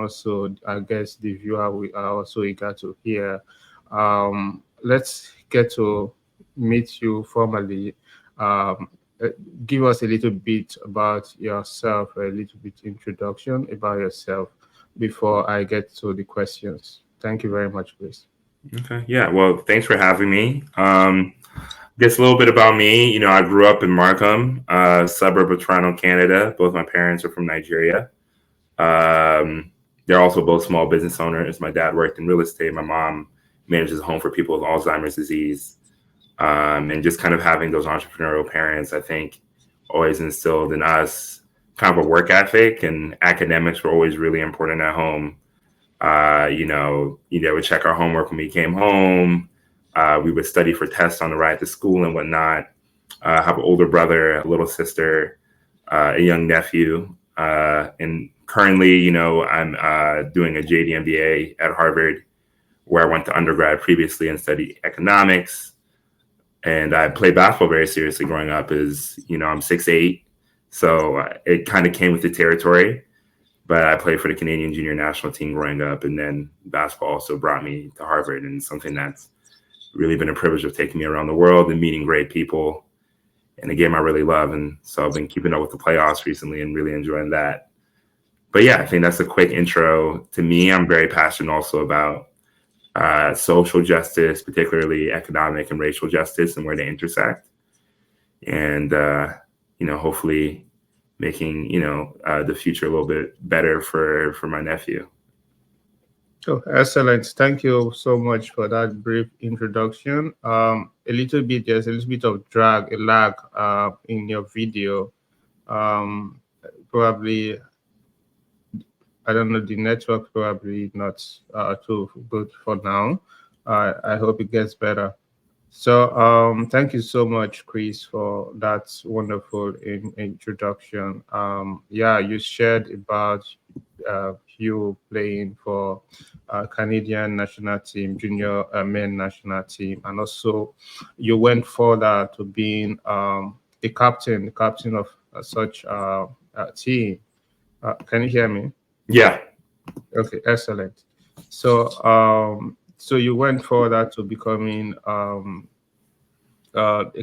also I guess the viewer we are also eager to hear. Let's get to meet you formally. Um, uh, Give us a little bit about yourself, a little bit introduction about yourself before I get to the questions. Thank you very much, please. Okay. Yeah. Well, thanks for having me. Guess a little bit about me. I grew up in Markham, suburb of Toronto, Canada. Both my parents are from Nigeria. Um, they're also both small business owners. My dad worked in real estate. My mom manages a home for people with Alzheimer's disease. And just kind of having those entrepreneurial parents, I think, always instilled in us kind of a work ethic, and academics were always really important at home. Would check our homework when we came home. We would study for tests on the ride to school and whatnot. I have an older brother, a little sister, a young nephew, and currently, I'm doing a JD MBA at Harvard, where I went to undergrad previously and studied economics. And I played basketball very seriously growing up. I'm 6'8", so it kind of came with the territory. But I played for the Canadian junior national team growing up, and then basketball also brought me to Harvard, and something that's really been a privilege of taking me around the world and meeting great people, and a game I really love. And so I've been keeping up with the playoffs recently and really enjoying that. But yeah, I think that's a quick intro to me. I'm very passionate also about social justice, particularly economic and racial justice, and where they intersect. And hopefully making the future a little bit better for my nephew. Oh, excellent. Thank you so much for that brief introduction. There's a little bit of drag, a lag in your video. Um, Probably, I don't know, the network probably not too good for now. I hope it gets better. So, thank you so much, Chris, for that wonderful introduction. Yeah, you shared about you playing for Canadian national team, junior men national team, and also you went further to being the captain of such team. Can you hear me? Yeah. Okay, excellent. So you went further to becoming a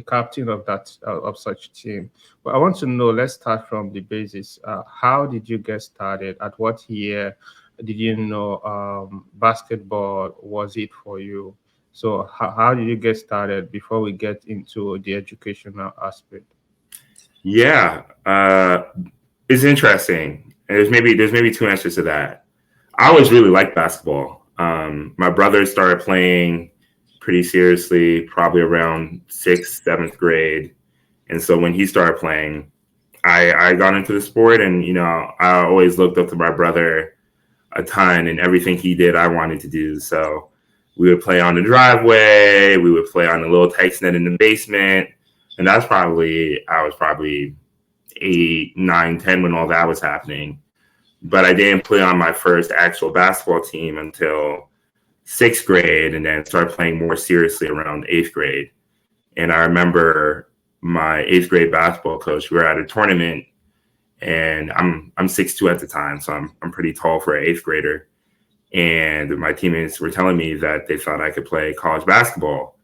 captain of that of such team. But I want to know. Let's start from the basis. How did you get started? At what year did you know basketball was it for you? So how did you get started before we get into the educational aspect? Yeah. It's interesting. And there's maybe two answers to that. I always really liked basketball. My brother started playing pretty seriously probably around sixth, seventh grade. And so when he started playing, I got into the sport, and I always looked up to my brother a ton, and everything he did I wanted to do. So we would play on the driveway, we would play on the little tight net in the basement. And I was probably 8, 9, 10 when all that was happening. But I didn't play on my first actual basketball team until sixth grade, and then started playing more seriously around eighth grade. And I remember my eighth grade basketball coach. We were at a tournament, and I'm 6'2" at the time, so I'm pretty tall for an eighth grader. And my teammates were telling me that they thought I could play college basketball,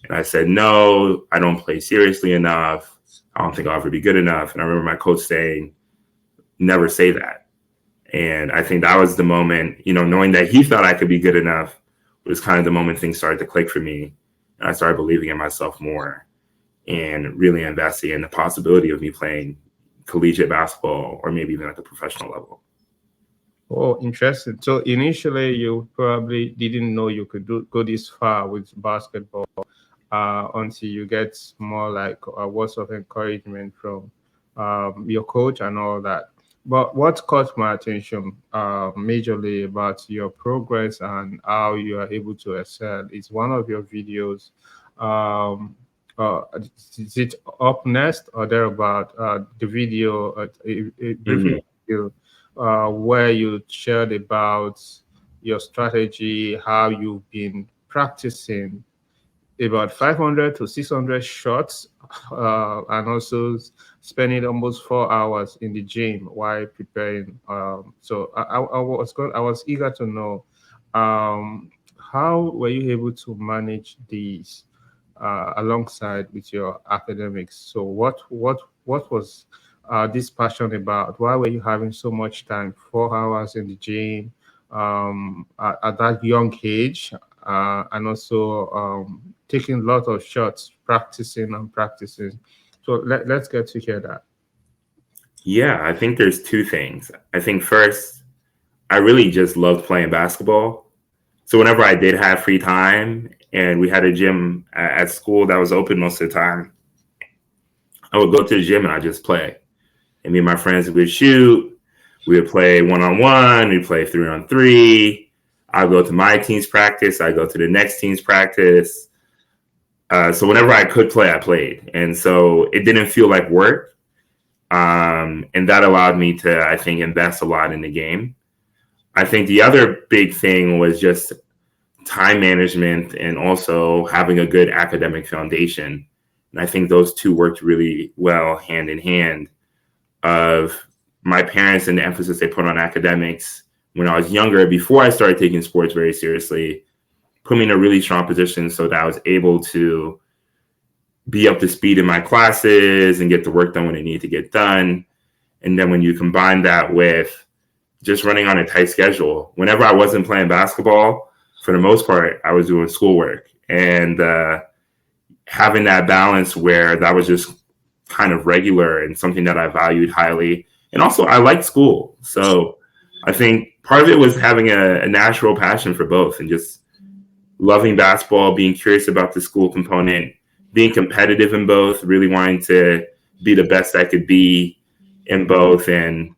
and I said no, I don't play seriously enough. I don't think I'll ever be good enough. And I remember my coach saying, "Never say that." And I think that was the moment, knowing that he thought I could be good enough was kind of the moment things started to click for me. And I started believing in myself more and really investing in the possibility of me playing collegiate basketball, or maybe even at the professional level. Oh, interesting. So initially, you probably didn't know you could go this far with basketball until you get more like words of encouragement from your coach and all that. But what caught my attention majorly about your progress and how you are able to excel is one of your videos. Um, is it up next or thereabout? The video, a brief Hmm. video where you shared about your strategy, how you've been practicing about 500 to 600 shots, and also spending almost 4 hours in the gym while preparing. So I was eager to know, how were you able to manage these alongside with your academics? So what was this passion about? Why were you having so much time, 4 hours in the gym, at that young age, and also taking a lot of shots, practicing and practicing? So let's get to hear that. Yeah, I think there's two things. I think first, I really just loved playing basketball. So whenever I did have free time and we had a gym at school that was open most of the time, I would go to the gym and I just play. And me and my friends would shoot. We would play 1-on-1. We'd play 3-on-3. I'd go to my team's practice. I'd go to the next team's practice. So whenever I could play, I played. And so it didn't feel like work. And that allowed me to, I think, invest a lot in the game. I think the other big thing was just time management and also having a good academic foundation. And I think those two worked really well hand in hand. Of my parents and the emphasis they put on academics when I was younger, before I started taking sports very seriously, put me in a really strong position so that I was able to be up to speed in my classes and get the work done when it needed to get done. And then when you combine that with just running on a tight schedule, whenever I wasn't playing basketball, for the most part, I was doing schoolwork. And having that balance where that was just kind of regular and something that I valued highly. And also, I liked school. So I think part of it was having a natural passion for both and just loving basketball, being curious about the school component, being competitive in both, really wanting to be the best I could be in both, and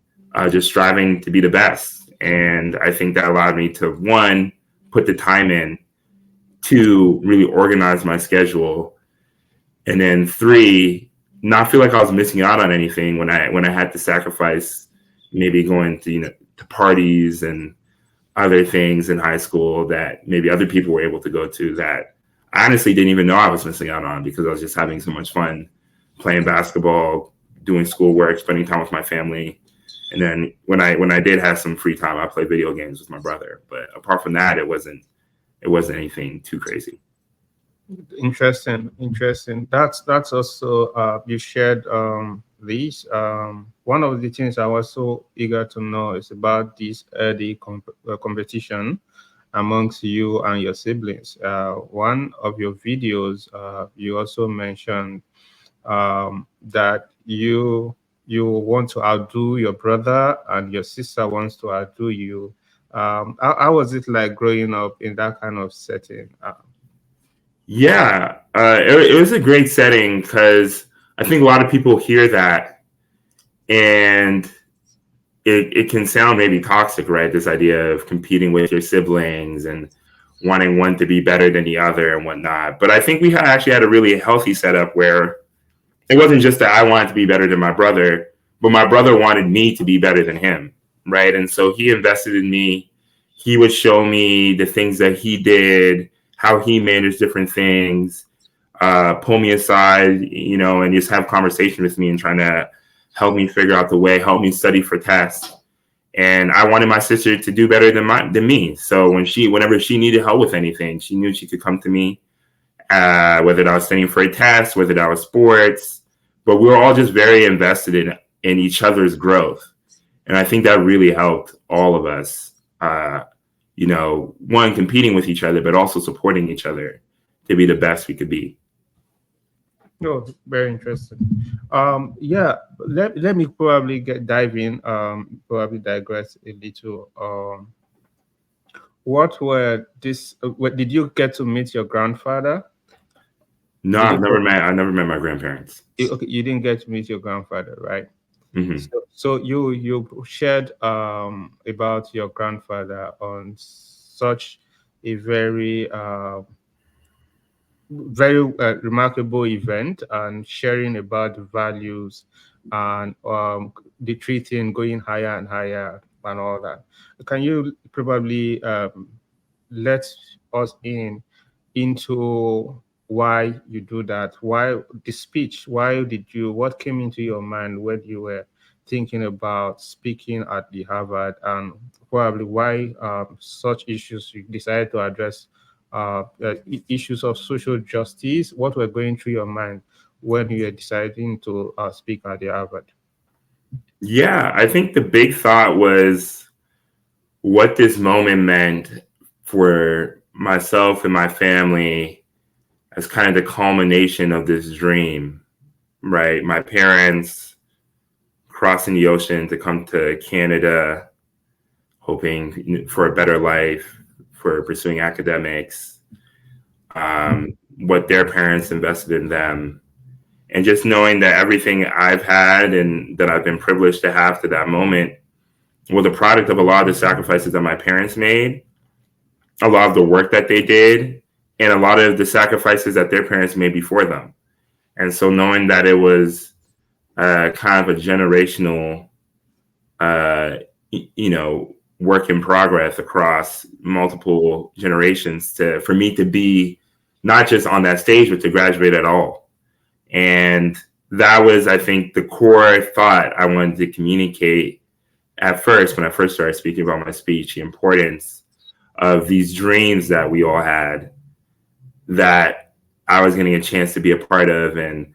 just striving to be the best. And I think that allowed me to, one, put the time in, two, really organize my schedule, and then three, not feel like I was missing out on anything when I had to sacrifice maybe going to to parties and other things in high school that maybe other people were able to go to that I honestly didn't even know I was missing out on because I was just having so much fun playing basketball, doing schoolwork, spending time with my family. And then when I did have some free time, I played video games with my brother. But apart from that, it wasn't anything too crazy. Interesting, interesting. That's also you shared these. One of the things I was so eager to know is about this early competition amongst you and your siblings. One of your videos, you also mentioned that you want to outdo your brother and your sister wants to outdo you. How was it like growing up in that kind of setting? Yeah, it was a great setting because I think a lot of people hear that and it can sound maybe toxic, right? This idea of competing with your siblings and wanting one to be better than the other and whatnot. But I think we actually had a really healthy setup where it wasn't just that I wanted to be better than my brother, but my brother wanted me to be better than him, right? And so he invested in me. He would show me the things that he did, how he managed different things, pull me aside, and just have conversation with me and trying to help me figure out the way, help me study for tests. And I wanted my sister to do better than me. So whenever she needed help with anything, she knew she could come to me, whether that was studying for a test, whether that was sports. But we were all just very invested in each other's growth. And I think that really helped all of us, one, competing with each other, but also supporting each other to be the best we could be. No, very interesting. Yeah, let me probably dive in. Probably digress a little. What were this? What did you get to meet your grandfather? No, Did you? I never met my grandparents. Okay, you didn't get to meet your grandfather, right? Hmm. So you shared about your grandfather on such a very remarkable event, and sharing about the values and the treating going higher and higher and all that. Can you probably let us into why you do that, why the speech, what came into your mind when you were thinking about speaking at the Harvard, and probably why such issues you decided to address, issues of social justice, what were going through your mind when you were deciding to speak at the Harvard? Yeah, I think the big thought was what this moment meant for myself and my family as kind of the culmination of this dream, right? My parents crossing the ocean to come to Canada, hoping for a better life, for pursuing academics, what their parents invested in them, and just knowing that everything I've had and that I've been privileged to have to that moment was a product of a lot of the sacrifices that my parents made, a lot of the work that they did, and a lot of the sacrifices that their parents made before them. And so knowing that it was kind of a generational, uh, work in progress across multiple generations for me to be not just on that stage, but to graduate at all. And that was, I think, the core thought I wanted to communicate at first when I first started speaking about my speech, the importance of these dreams that we all had that I was getting a chance to be a part of and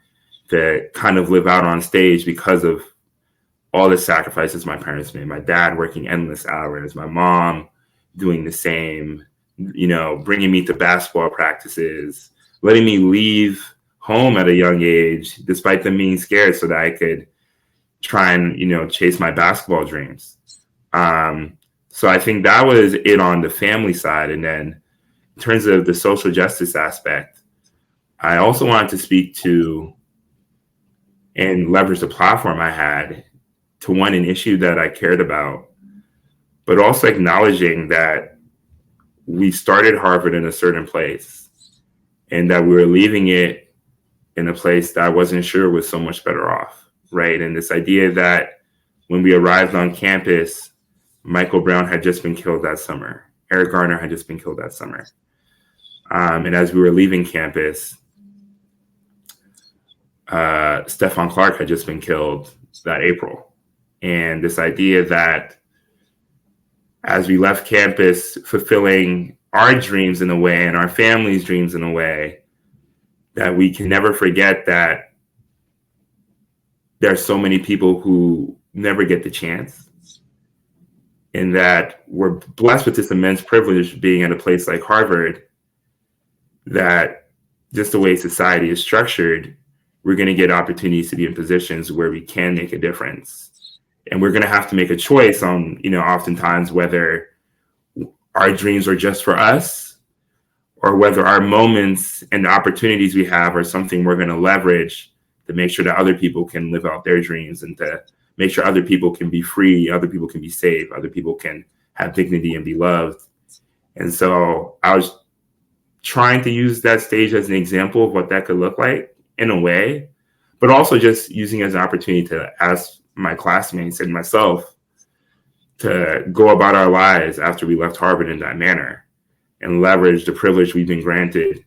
to kind of live out on stage because of all the sacrifices my parents made. My dad working endless hours, my mom doing the same, bringing me to basketball practices, letting me leave home at a young age, despite them being scared, so that I could try and, chase my basketball dreams. So I think that was it on the family side. And then in terms of the social justice aspect, I also wanted to speak to and leverage the platform I had to an issue that I cared about, but also acknowledging that we started Harvard in a certain place and that we were leaving it in a place that I wasn't sure was so much better off, right? And this idea that when we arrived on campus, Michael Brown had just been killed that summer. Eric Garner had just been killed that summer. And as we were leaving campus, Stephon Clark had just been killed that April. And this idea that as we left campus, fulfilling our dreams in a way and our family's dreams in a way, that we can never forget that there are so many people who never get the chance, and that we're blessed with this immense privilege being at a place like Harvard, that just the way society is structured, we're going to get opportunities to be in positions where we can make a difference. And we're going to have to make a choice on, oftentimes whether our dreams are just for us or whether our moments and the opportunities we have are something we're going to leverage to make sure that other people can live out their dreams and to make sure other people can be free, other people can be safe, other people can have dignity and be loved. And so I was trying to use that stage as an example of what that could look like in a way, but also just using it as an opportunity to ask my classmates and myself to go about our lives after we left Harvard in that manner and leverage the privilege we've been granted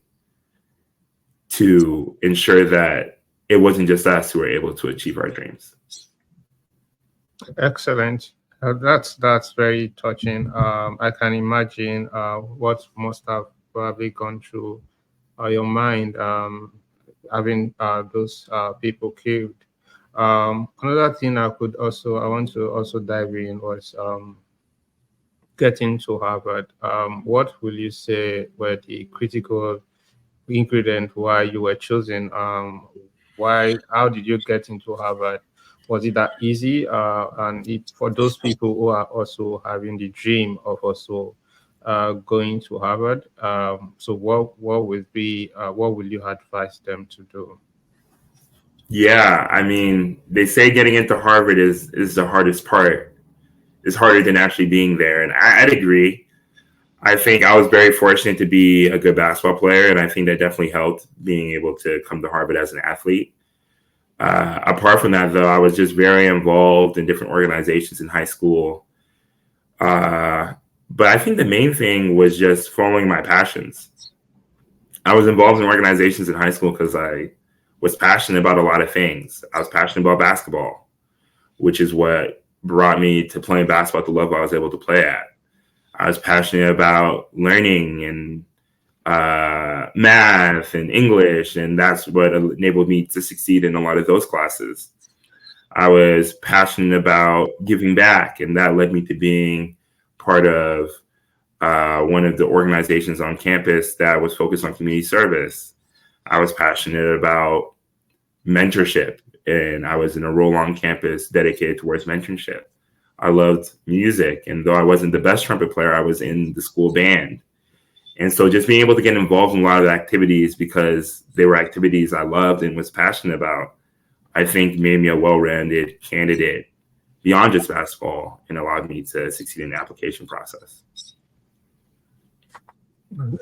to ensure that it wasn't just us who were able to achieve our dreams. Excellent. That's very touching. I can imagine what must have probably gone through your mind, having those people killed. Another thing I want to also dive in was getting to Harvard. What will you say were the critical ingredients why you were chosen? How did you get into Harvard? Was it that easy? For those people who are also having the dream of also going to Harvard, so what will you advise them to do? Yeah, I mean, they say getting into Harvard is the hardest part. It's harder than actually being there, and I'd agree. I think I was very fortunate to be a good basketball player, and I think that definitely helped being able to come to Harvard as an athlete. Apart from that, though, I was just very involved in different organizations in high school. But I think the main thing was just following my passions. I was involved in organizations in high school because I was passionate about a lot of things. I was passionate about basketball, which is what brought me to playing basketball at the level I was able to play at. I was passionate about learning and math and English, and that's what enabled me to succeed in a lot of those classes. I was passionate about giving back, and that led me to being part of one of the organizations on campus that was focused on community service. I was passionate about mentorship, and I was in a role on campus dedicated towards mentorship. I loved music, and though I wasn't the best trumpet player, I was in the school band. And so just being able to get involved in a lot of the activities because they were activities I loved and was passionate about, I think made me a well-rounded candidate beyond just basketball and allowed me to succeed in the application process.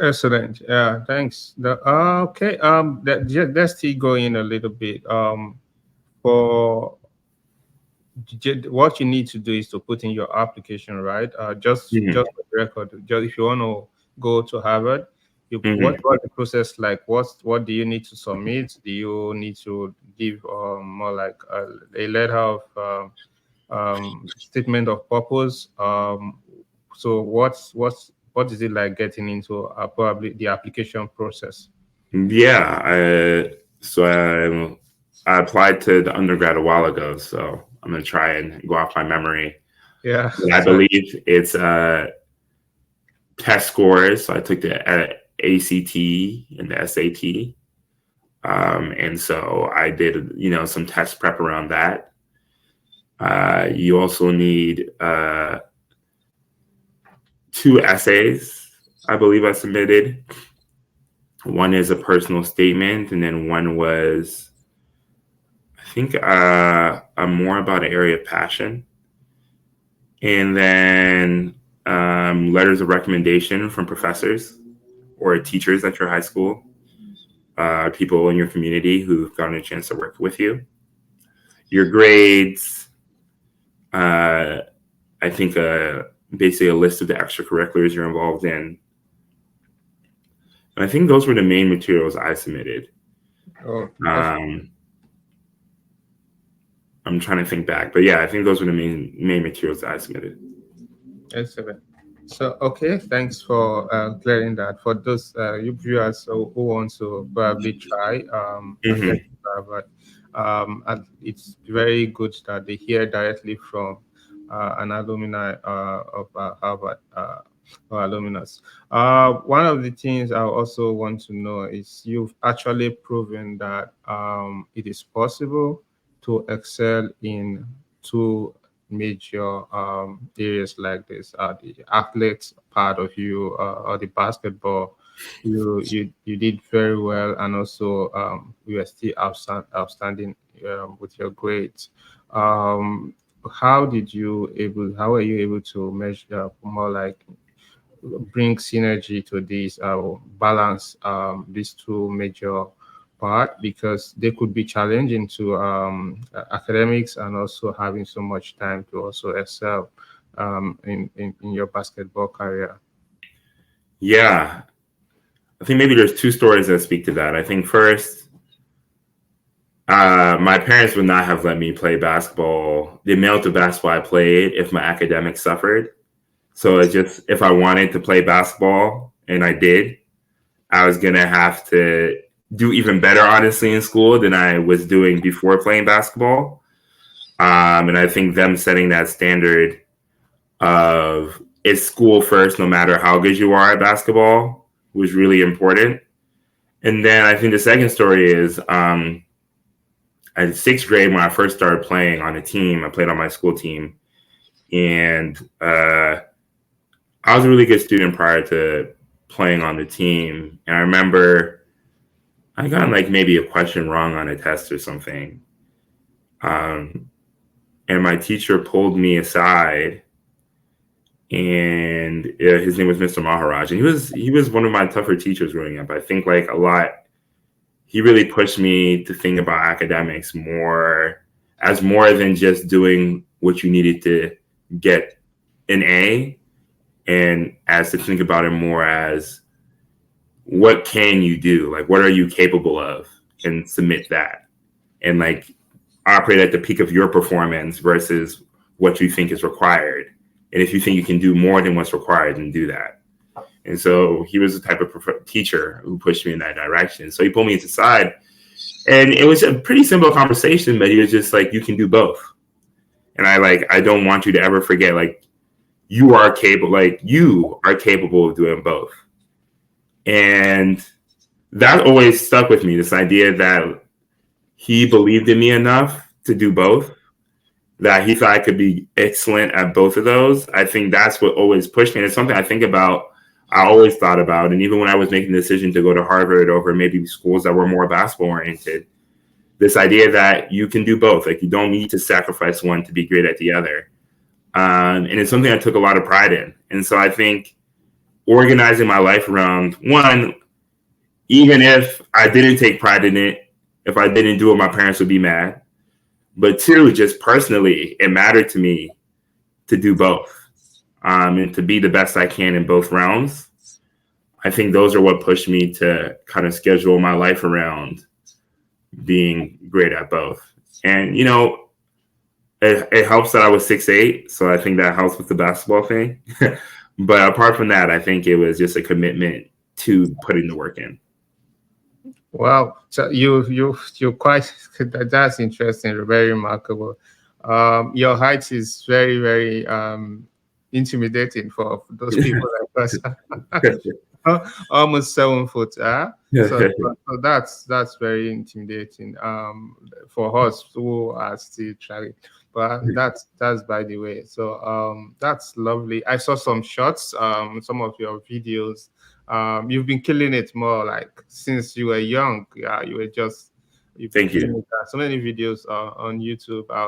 Excellent. Yeah, thanks. Okay. Let's still go in a little bit. For what you need to do is to put in your application, right? Just for the record, just if you want to go to Harvard, what's the process like? What do you need to submit? Do you need to give more like a letter of statement of purpose? So what is it like getting into probably the application process? Yeah, so I applied to the undergrad a while ago, so I'm gonna try and go off my memory. Yeah, I believe it's test scores. So I took the ACT and the SAT, and so I did some test prep around that. You also need 2 essays, I believe I submitted. One is a personal statement, and then one was, I think, more about an area of passion. And then letters of recommendation from professors or teachers at your high school, people in your community who've gotten a chance to work with you. Your grades, I think basically a list of the extracurriculars you're involved in. And I think those were the main materials I submitted. I'm trying to think back, but yeah, I think those were the main materials that I submitted. Excellent. So, okay, thanks for clearing that. For those you viewers who want to probably try Harvard, and it's very good that they hear directly from an alumni of Harvard or alumnus. One of the things I also want to know is you've actually proven that it is possible to excel in 2 major areas like this, the athletes part of you or the basketball. You did very well, and also you are still outstanding with your grades. How are you able to measure more like bring synergy to these balance these 2 major part, because they could be challenging to academics and also having so much time to also excel in your basketball career? Yeah, I think maybe there's 2 stories that speak to that. I think first, my parents would not have let me play basketball, the amount of basketball I played, if my academics suffered. So it's just, if I wanted to play basketball, and I did, I was going to have to do even better, honestly, in school than I was doing before playing basketball. And I think them setting that standard of it's school first, no matter how good you are at basketball, was really important. And then I think the second story is in 6th grade, when I first started playing on a team, I played on my school team. And I was a really good student prior to playing on the team. And I remember I got like maybe a question wrong on a test or something. And my teacher pulled me aside, and his name was Mr. Maharaj. And he was one of my tougher teachers growing up. I think like a lot, he really pushed me to think about academics more than just doing what you needed to get an A, and as to think about it more as what can you do? Like, what are you capable of? And submit that. And like operate at the peak of your performance versus what you think is required. And if you think you can do more than what's required, then do that. And so he was the type of teacher who pushed me in that direction. So he pulled me to the side, and it was a pretty simple conversation, but he was just like, you can do both. And I don't want you to ever forget, like, you are capable of doing both. And that always stuck with me, this idea that he believed in me enough to do both, that he thought I could be excellent at both of those. I think that's what always pushed me. And it's something I always thought about. And even when I was making the decision to go to Harvard over maybe schools that were more basketball oriented, this idea that you can do both, like you don't need to sacrifice one to be great at the other. And it's something I took a lot of pride in. And so I think organizing my life around, one, even if I didn't take pride in it, if I didn't do it, my parents would be mad. But two, just personally, it mattered to me to do both. And to be the best I can in both realms. I think those are what pushed me to kind of schedule my life around being great at both. And, you know, it helps that I was 6'8", so I think that helps with the basketball thing. But apart from that, I think it was just a commitment to putting the work in. Wow, so you're quite, that's interesting, very remarkable. Your height is very, very intimidating for those people like us. Almost 7 foot. So that's very intimidating for us who are still trying. But that's by the way. So that's lovely. I saw some shots, some of your videos. You've been killing it more like since you were young. Yeah, you were just. Thank you. So many videos on YouTube. I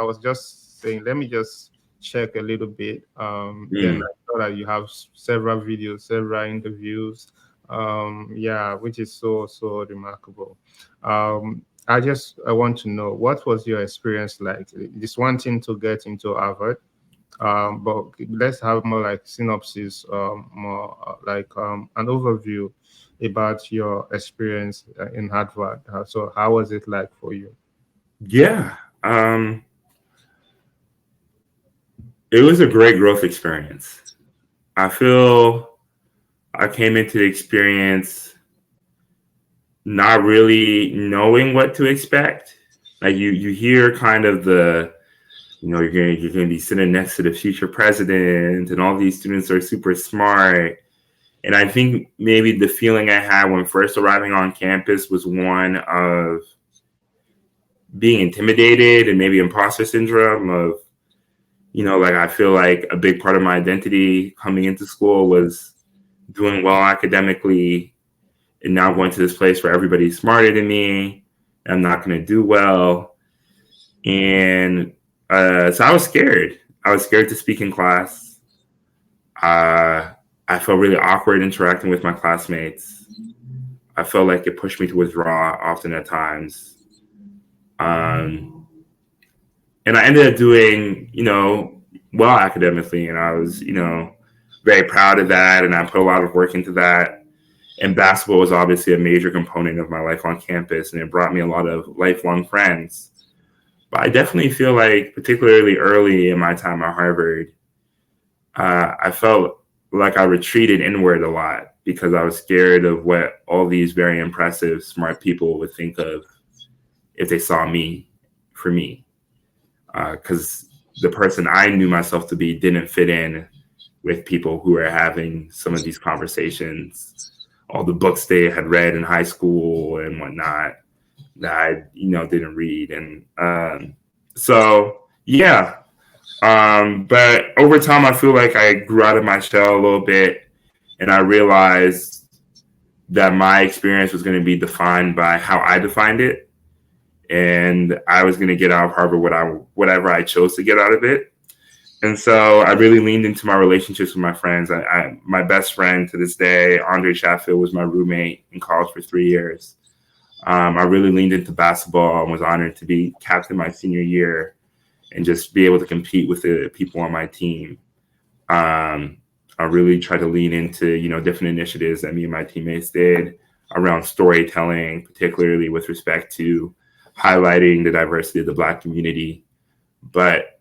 was just saying, let me just check a little bit. Then I saw that you have several videos, several interviews. Which is so remarkable. I want to know, what was your experience like? Just wanting to get into Harvard. But let's have more like synopsis, more like an overview about your experience in Harvard. So how was it like for you? Yeah. It was a great growth experience. I feel I came into the experience not really knowing what to expect. Like you hear kind of the, you know, you're gonna be sitting next to the future president, and all these students are super smart. And I think maybe the feeling I had when first arriving on campus was one of being intimidated and maybe imposter syndrome of, you know, like I feel like a big part of my identity coming into school was doing well academically, and now going to this place where everybody's smarter than me, and I'm not going to do well. And so I was scared. I was scared to speak in class. I felt really awkward interacting with my classmates. I felt like it pushed me to withdraw often at times. And I ended up doing, you know, well academically, and I was, you know, very proud of that, and I put a lot of work into that. And basketball was obviously a major component of my life on campus, and it brought me a lot of lifelong friends. But I definitely feel like, particularly early in my time at Harvard, I felt like I retreated inward a lot because I was scared of what all these very impressive, smart people would think of if they saw me for me. Because the person I knew myself to be didn't fit in with people who were having some of these conversations, all the books they had read in high school and whatnot that I, you know, didn't read. And but over time, I feel like I grew out of my shell a little bit, and I realized that my experience was going to be defined by how I defined it. And I was going to get out of Harvard whatever I chose to get out of it. And so I really leaned into my relationships with my friends. My best friend to this day, Andre Chatfield, was my roommate in college for 3 years. I really leaned into basketball and was honored to be captain my senior year and just be able to compete with the people on my team. I I really tried to lean into, different initiatives that me and my teammates did around storytelling, particularly with respect to highlighting the diversity of the Black community. But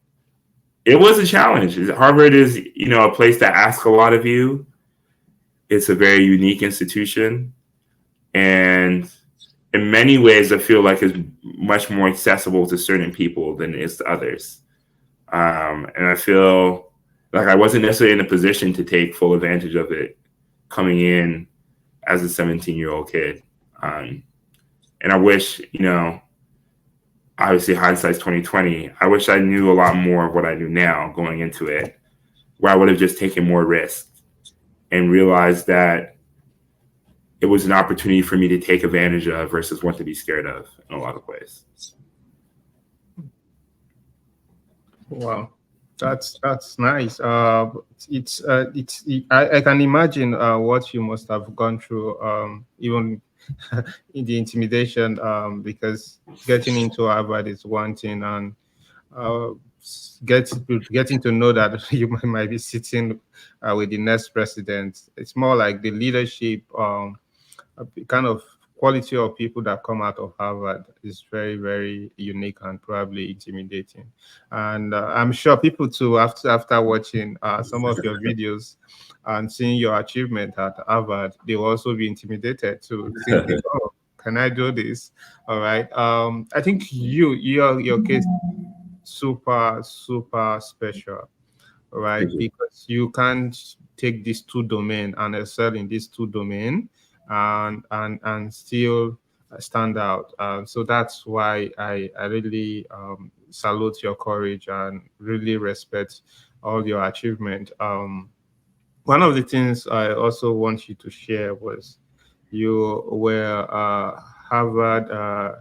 it was a challenge. Harvard is, a place that asks a lot of you. It's a very unique institution. And in many ways, I feel like it's much more accessible to certain people than it is to others. And I feel like I wasn't necessarily in a position to take full advantage of it coming in as a 17-year-old kid. And I wish, obviously hindsight's 2020. I wish I knew a lot more of what I knew now going into it, where I would have just taken more risks and realized that it was an opportunity for me to take advantage of versus one to be scared of in a lot of ways. Wow, that's nice. I can imagine what you must have gone through, even in the intimidation, because getting into Harvard is one thing, and uh, getting to know that you might be sitting with the next president. It's more like the leadership, kind of quality of people that come out of Harvard is very, very unique and probably intimidating. And I'm sure people too, after watching some of your videos and seeing your achievement at Harvard, they will also be intimidated to think, oh, can I do this? All right. I think your case super, super special, right? Because you can't take these two domain and excel in these two domain and still stand out. So that's why I really salute your courage and really respect all your achievement. One of the things I also want you to share was you were Harvard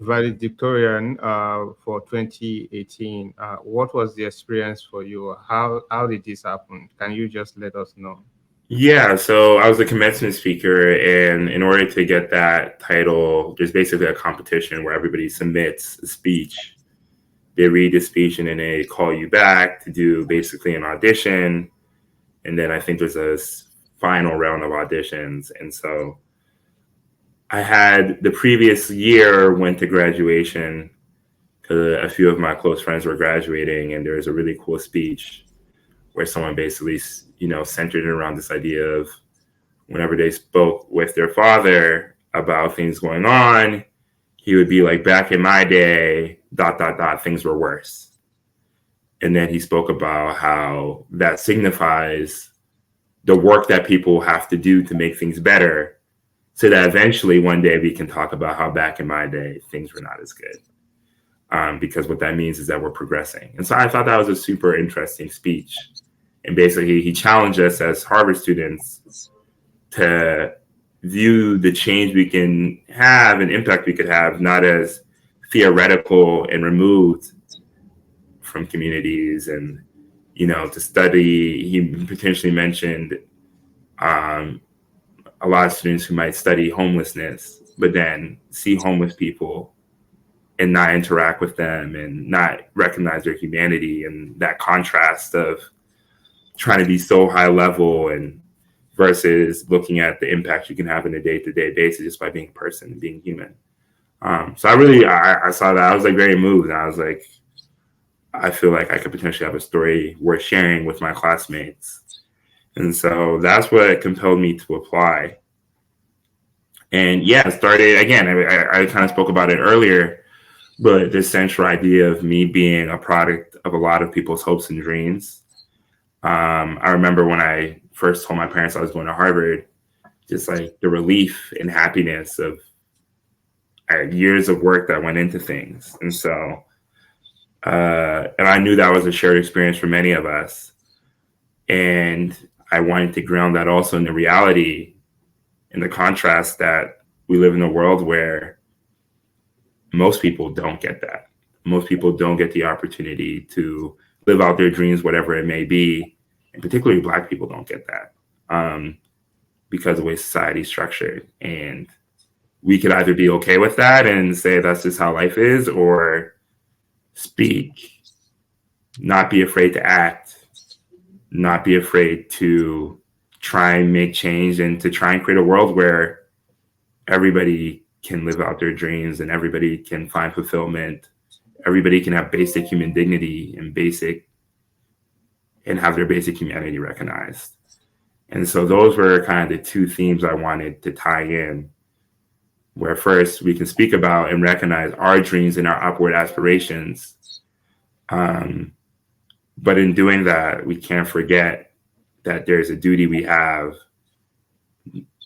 valedictorian for 2018. What was the experience for you? How did this happen? Can you just let us know? Yeah, so I was a commencement speaker, and in order to get that title, there's basically a competition where everybody submits a speech. They read the speech and then they call you back to do basically an audition. And then I think there's a final round of auditions. And so I had the previous year went to graduation because a few of my close friends were graduating, and there was a really cool speech where someone basically, centered it around this idea of whenever they spoke with their father about things going on, he would be like, back in my day, ... things were worse. And then he spoke about how that signifies the work that people have to do to make things better, so that eventually one day we can talk about how back in my day, things were not as good. Because what that means is that we're progressing. And so I thought that was a super interesting speech. And basically, he challenged us as Harvard students to view the change we can have and impact we could have not as theoretical and removed from communities, and to study. He potentially mentioned a lot of students who might study homelessness, but then see homeless people and not interact with them and not recognize their humanity, and that contrast of trying to be so high level and versus looking at the impact you can have in a day-to-day basis just by being a person and being human. So I saw that. I was like very moved. And I was like, I feel like I could potentially have a story worth sharing with my classmates. And so that's what compelled me to apply. And yeah, started again. I kind of spoke about it earlier, but the central idea of me being a product of a lot of people's hopes and dreams. I remember when I first told my parents I was going to Harvard, just like the relief and happiness of years of work that went into things. And so, and I knew that was a shared experience for many of us. And I wanted to ground that also in the reality, in the contrast that we live in a world where most people don't get that. Most people don't get the opportunity to live out their dreams, whatever it may be. And particularly Black people don't get that because of the way society's structured. And we could either be okay with that and say that's just how life is, or speak, not be afraid to act, not be afraid to try and make change and to try and create a world where everybody can live out their dreams and everybody can find fulfillment. Everybody can have basic human dignity and have their basic humanity recognized. And so those were kind of the two themes I wanted to tie in, where first we can speak about and recognize our dreams and our upward aspirations. But in doing that, we can't forget that there's a duty we have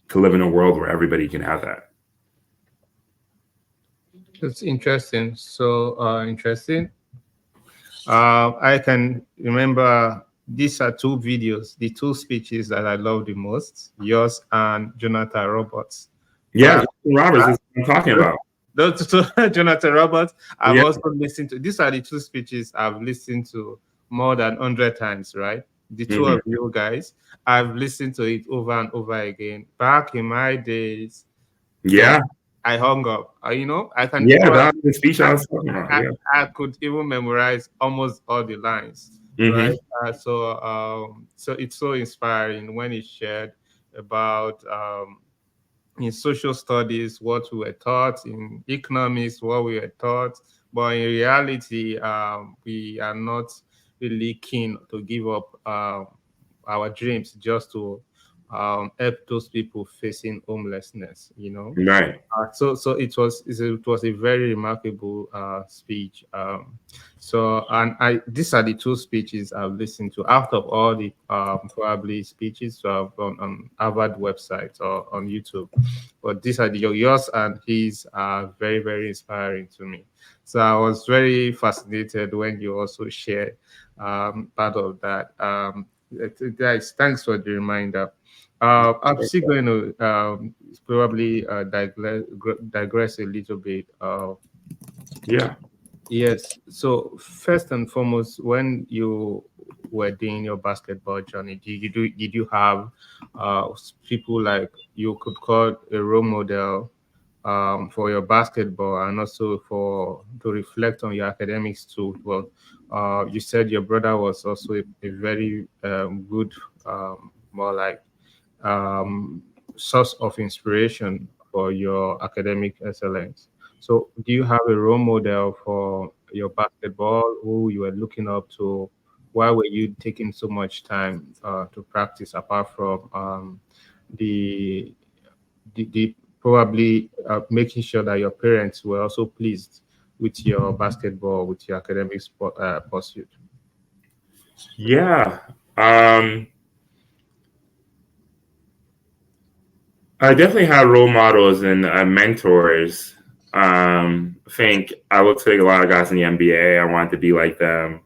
to live in a world where everybody can have that. It's interesting. So interesting. I can remember these are two videos, the two speeches that I love the most, yours and Jonathan Roberts. Yeah, Roberts is what I'm talking about. Those two, Jonathan Roberts, I've also listened to. These are the two speeches I've listened to more than 100 times, right? The two of you guys, I've listened to it over and over again. Back in my days, I hung up. I can. That's the speech I was talking about. I could even memorize almost all the lines, right? So it's so inspiring when he shared about in social studies what we were taught, in economics what we were taught, but in reality, we are not really keen to give up our dreams just to help those people facing homelessness. Right. So it was a very remarkable speech. These are the two speeches I've listened to out of all the probably speeches on Harvard website or on YouTube. But these are yours and his are very, very inspiring to me. So I was very fascinated when you also shared part of that. Guys, thanks for the reminder. I'm still going to probably digress a little bit. Yes. So first and foremost, when you were doing your basketball journey, did you have people like you could call a role model for your basketball and also to reflect on your academics too? Well, you said your brother was also a very good, more like source of inspiration for your academic excellence. So, do you have a role model for your basketball who you were looking up to? Why were you taking so much time to practice apart from the, the probably making sure that your parents were also pleased with your basketball, with your academic pursuit? Yeah. I definitely had role models and mentors. I think I looked like a lot of guys in the NBA. I wanted to be like them.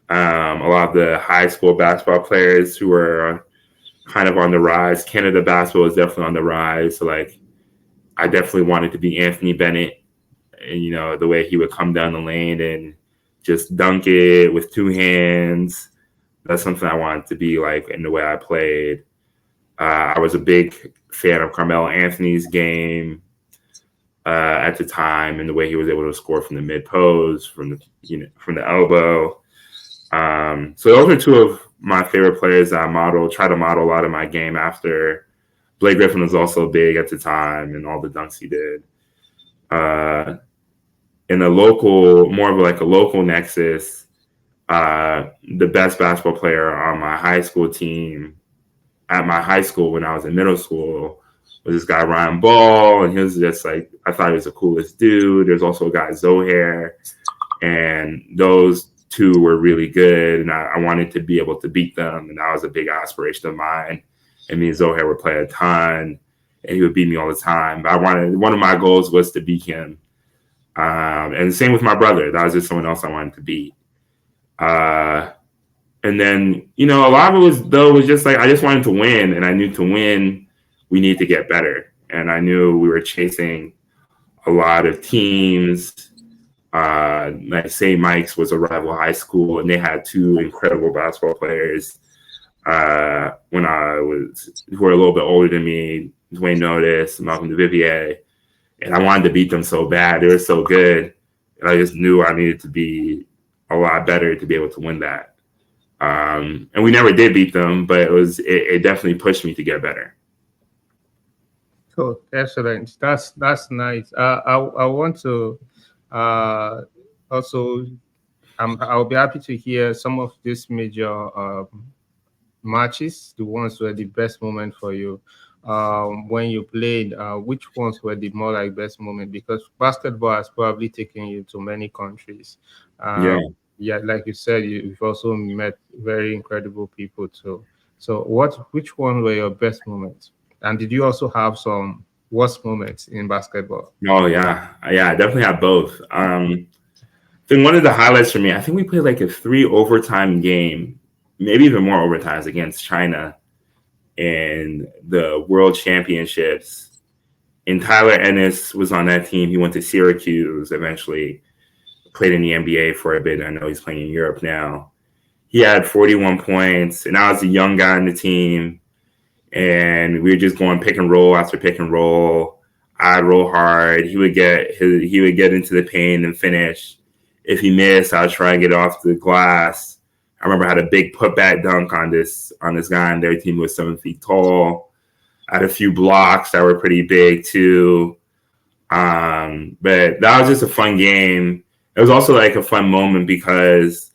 A lot of the high school basketball players who were kind of on the rise. Canada basketball is definitely on the rise. So, I definitely wanted to be Anthony Bennett. And, the way he would come down the lane and just dunk it with two hands. That's something I wanted to be like in the way I played. I was a big fan of Carmelo Anthony's game at the time, and the way he was able to score from the mid post, from the elbow. So those are two of my favorite players that I try to model a lot of my game after. Blake Griffin was also big at the time, and all the dunks he did. In a local, more of like a local nexus, the best basketball player on my high school team at my high school when I was in middle school was this guy Ryan Ball, and he was just like, I thought he was the coolest dude. There's also a guy Zohair, and those two were really good, and I wanted to be able to beat them, and that was a big aspiration of mine. And me and Zohair would play a ton, and he would beat me all the time. But one of my goals was to beat him, and the same with my brother. That was just someone else I wanted to beat. And then, a lot of it was just like, I just wanted to win, and I knew to win, we need to get better. And I knew we were chasing a lot of teams. Like St. Mike's was a rival high school, and they had two incredible basketball players who were a little bit older than me, Dwayne Notice, Malcolm DeVivier. And I wanted to beat them so bad. They were so good. And I just knew I needed to be a lot better to be able to win that. And we never did beat them, but it definitely pushed me to get better. Cool, excellent. That's nice. I want to uh, also I'll be happy to hear some of these major matches, the ones were the best moment for you. When you played, which ones were the more like best moment? Because basketball has probably taken you to many countries. Yeah. Yeah, like you said, you've also met very incredible people too. So, which one were your best moments? And did you also have some worst moments in basketball? Oh yeah, yeah. I definitely have both. I think one of the highlights for me, I think we played like a 3 overtime game, maybe even more overtimes against China in the World Championships. And Tyler Ennis was on that team. He went to Syracuse, eventually played in the NBA for a bit. I know he's playing in Europe now. He had 41 points, and I was a young guy on the team. And we were just going pick and roll after pick and roll. I'd roll hard. He would get into the paint and finish. If he missed, I'd try and get off the glass. I remember I had a big putback dunk on this guy, and their team was 7 feet tall. I had a few blocks that were pretty big too. But that was just a fun game. It was also like a fun moment because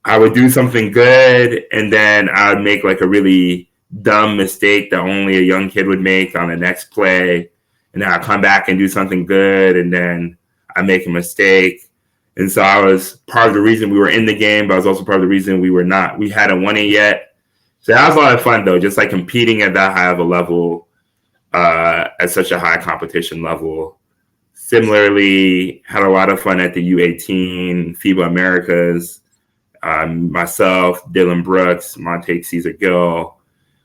I would do something good and then I would make like a really dumb mistake that only a young kid would make on the next play. And then I'd come back and do something good and then I make a mistake. And so I was part of the reason we were in the game, but I was also part of the reason we hadn't won it yet. So that was a lot of fun though, just like competing at that high of a level, at such a high competition level. Similarly, had a lot of fun at the U18 FIBA Americas. Myself, Dylan Brooks, Monte Caesar Gill,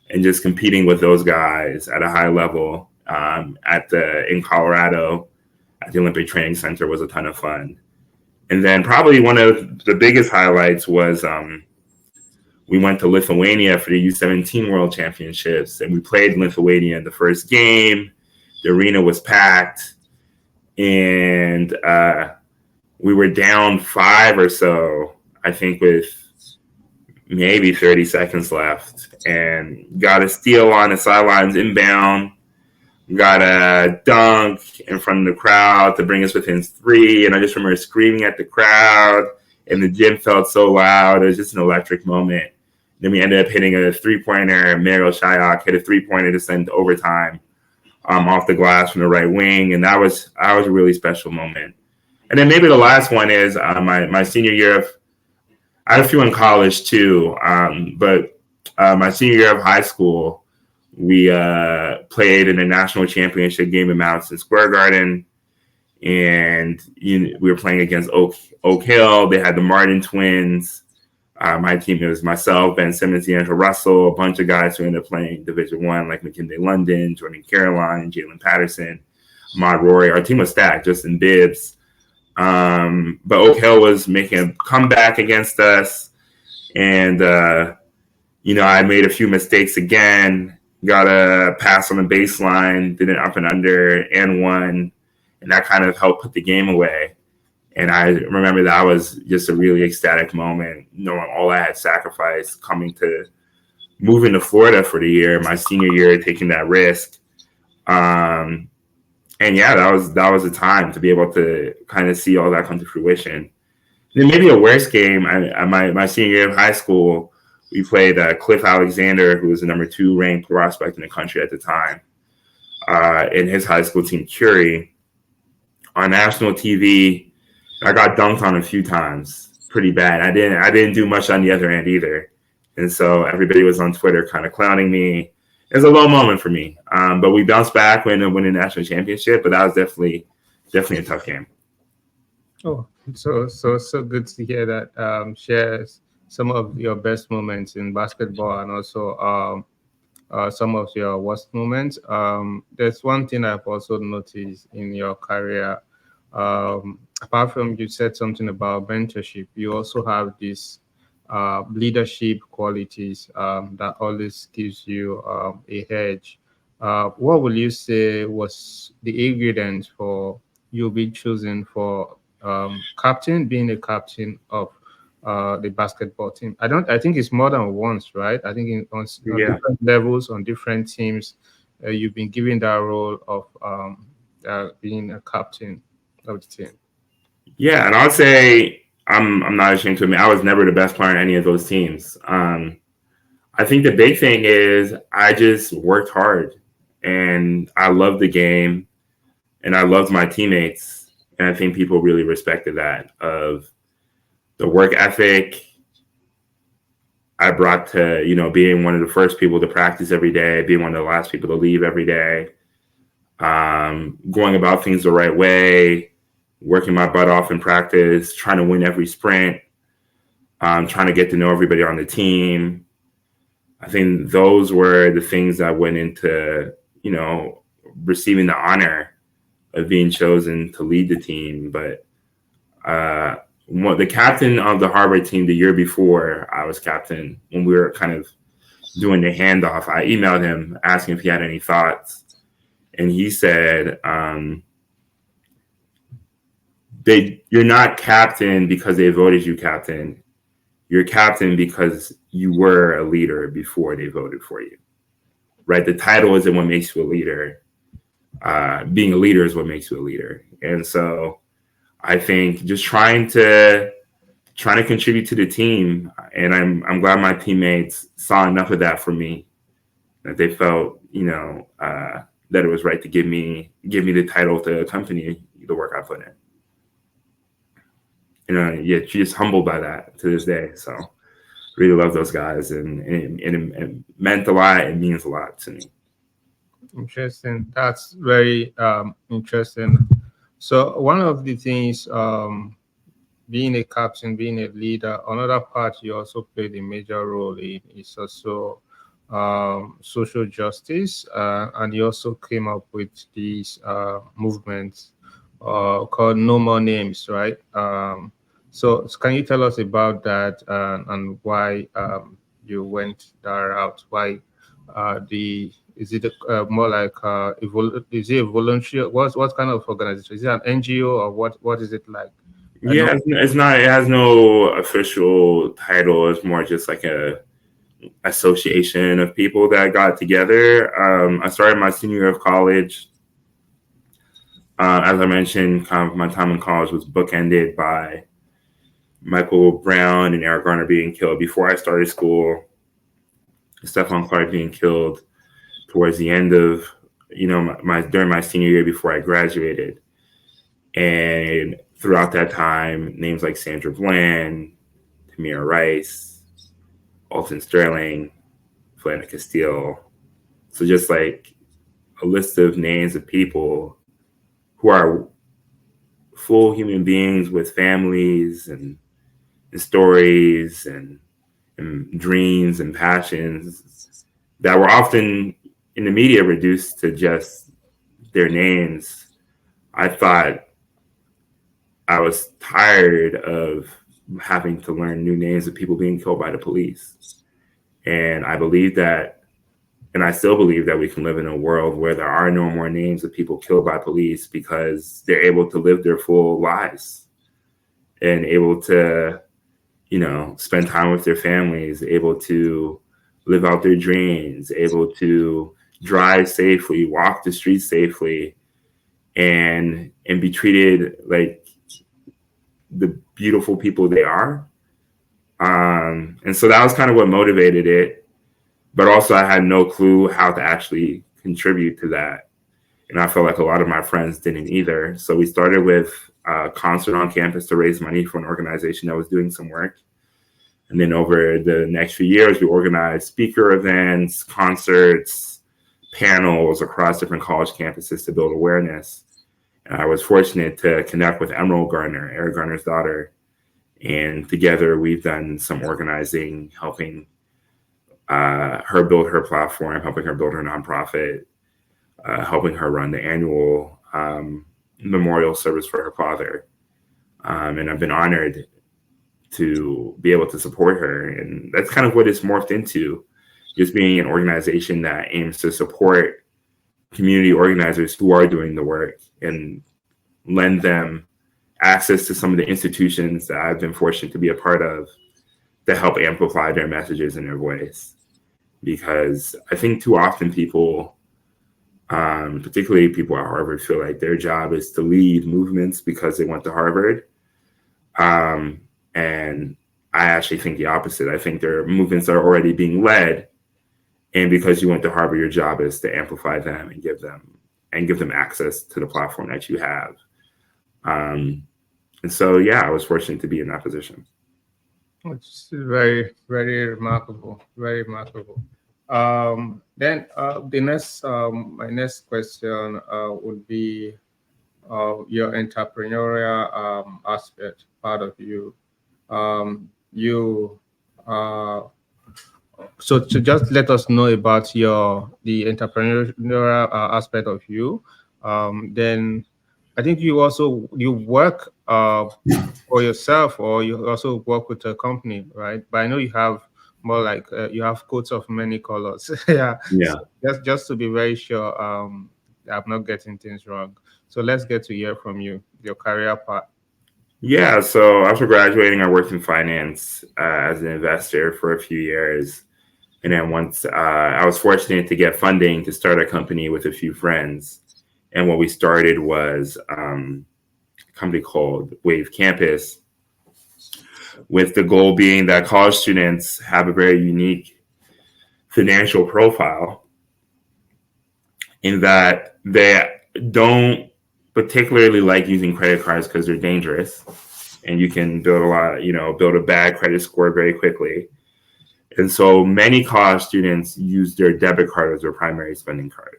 and just competing with those guys at a high level in Colorado at the Olympic Training Center was a ton of fun. And then probably one of the biggest highlights was we went to Lithuania for the U17 World Championships, and we played Lithuania in the first game. The arena was packed, and we were down 5 or so, I think, with maybe 30 seconds left, and got a steal on the sidelines inbound, got a dunk in front of the crowd to bring us within 3. And I just remember screaming at the crowd, and the gym felt so loud. It was just an electric moment. Then we ended up hitting a 3-pointer. Mario Shayok hit a 3-pointer to send to overtime off the glass from the right wing, and that was a really special moment. And then maybe the last one is my senior year of. I had a few in college too, but my senior year of high school, we played in a national championship game in Madison Square Garden, and we were playing against Oak Hill. They had the Martin twins. My team, it was myself, Ben Simmons, D'Angelo Russell, a bunch of guys who ended up playing Division I, like McKinley London, Jordan Caroline, Jalen Patterson, Ahmad Rory. Our team was stacked, Justin Bibbs. But Oak Hill was making a comeback against us. And, I made a few mistakes again, got a pass on the baseline, did an up and under and won. And that kind of helped put the game away. And I remember that was just a really ecstatic moment, knowing all I had sacrificed coming to moving to Florida for the year, my senior year, taking that risk. And yeah, that was a time to be able to kind of see all that come to fruition. And then maybe a worst game, my senior year of high school, we played Cliff Alexander, who was the number 2 ranked prospect in the country at the time, in his high school team, Curie. On national TV, I got dunked on a few times, pretty bad. I didn't do much on the other end either, and so everybody was on Twitter kind of clowning me. It was a low moment for me, but we bounced back when winning the national championship. But that was definitely a tough game. Oh, so good to hear that. Shares some of your best moments in basketball and also some of your worst moments. There's one thing I've also noticed in your career. Apart from you said something about mentorship, you also have these leadership qualities that always gives you a edge. What will you say was the ingredient for you being chosen for being a captain of the basketball team. I think it's more than once, right? I think on Yeah. different levels, on different teams, you've been given that role of being a captain of the team. Yeah, and I'll say I'm not ashamed to admit I was never the best player on any of those teams. I think the big thing is I just worked hard and I loved the game and I loved my teammates. And I think people really respected that of the work ethic I brought to, being one of the first people to practice every day, being one of the last people to leave every day, going about things the right way, working my butt off in practice, trying to win every sprint, trying to get to know everybody on the team. I think those were the things that went into, receiving the honor of being chosen to lead the team. But the captain of the Harvard team the year before I was captain, when we were kind of doing the handoff, I emailed him asking if he had any thoughts. And he said, you're not captain because they voted you captain. You're captain because you were a leader before they voted for you, right? The title isn't what makes you a leader. Being a leader is what makes you a leader. And so I think just trying to contribute to the team. And I'm glad my teammates saw enough of that from me that they felt, that it was right to give me the title to accompany the work I put in. Just humbled by that to this day. So really love those guys, and it meant a lot. It means a lot to me. Interesting. That's very interesting. So one of the things, being a captain, being a leader, another part you also played a major role in is also social justice, and you also came up with these movements called No More Names, right? So can you tell us about that, and why you went that route? Why is it more like is it a volunteer? What kind of organization? Is it an NGO, or what is it like? I know. Yeah, it's not. It has no official title. It's more just like a association of people that got together. I started my senior year of college. As I mentioned, kind of my time in college was bookended by Michael Brown and Eric Garner being killed before I started school. Stephon Clark being killed towards the end of, during my senior year before I graduated. And throughout that time, names like Sandra Bland, Tamir Rice, Alton Sterling, Philando Castile. So just like a list of names of people who are full human beings with families and stories and dreams and passions that were often in the media reduced to just their names. I thought I was tired of having to learn new names of people being killed by the police. And I believe that, and I still believe that we can live in a world where there are no more names of people killed by police because they're able to live their full lives and able to, spend time with their families, able to live out their dreams, able to drive safely, walk the streets safely, and be treated like the beautiful people they are. And so that was kind of what motivated it. But also I had no clue how to actually contribute to that. And I felt like a lot of my friends didn't either. So we started with a concert on campus to raise money for an organization that was doing some work. And then over the next few years, we organized speaker events, concerts, panels across different college campuses to build awareness. And I was fortunate to connect with Emerald Garner, Eric Garner's daughter. And together we've done some organizing, helping her build her platform, helping her build her nonprofit, helping her run the annual memorial service for her father. And I've been honored to be able to support her. And that's kind of what it's morphed into, just being an organization that aims to support community organizers who are doing the work and lend them access to some of the institutions that I've been fortunate to be a part of that help amplify their messages and their voice. Because I think too often people, particularly people at Harvard, feel like their job is to lead movements because they went to Harvard. And I actually think the opposite. I think there are movements that are already being led, and because you went to Harvard, your job is to amplify them and give them access to the platform that you have. And so, yeah, I was fortunate to be in that position. It's very, very remarkable. Very remarkable. Then my next question would be your entrepreneurial aspect, part of you. You so to just let us know about the entrepreneurial aspect of you. Then I think you work for yourself, or you also work with a company, right? But I know you have more like you have coats of many colors. Yeah. Yeah. So just to be very sure, I'm not getting things wrong. So let's get to hear from you, your career part. Yeah. So after graduating, I worked in finance as an investor for a few years. And then once I was fortunate to get funding to start a company with a few friends. And what we started was a company called Wave Campus, with the goal being that college students have a very unique financial profile in that they don't particularly like using credit cards because they're dangerous and you can build a bad credit score very quickly. And so many college students use their debit card as their primary spending card.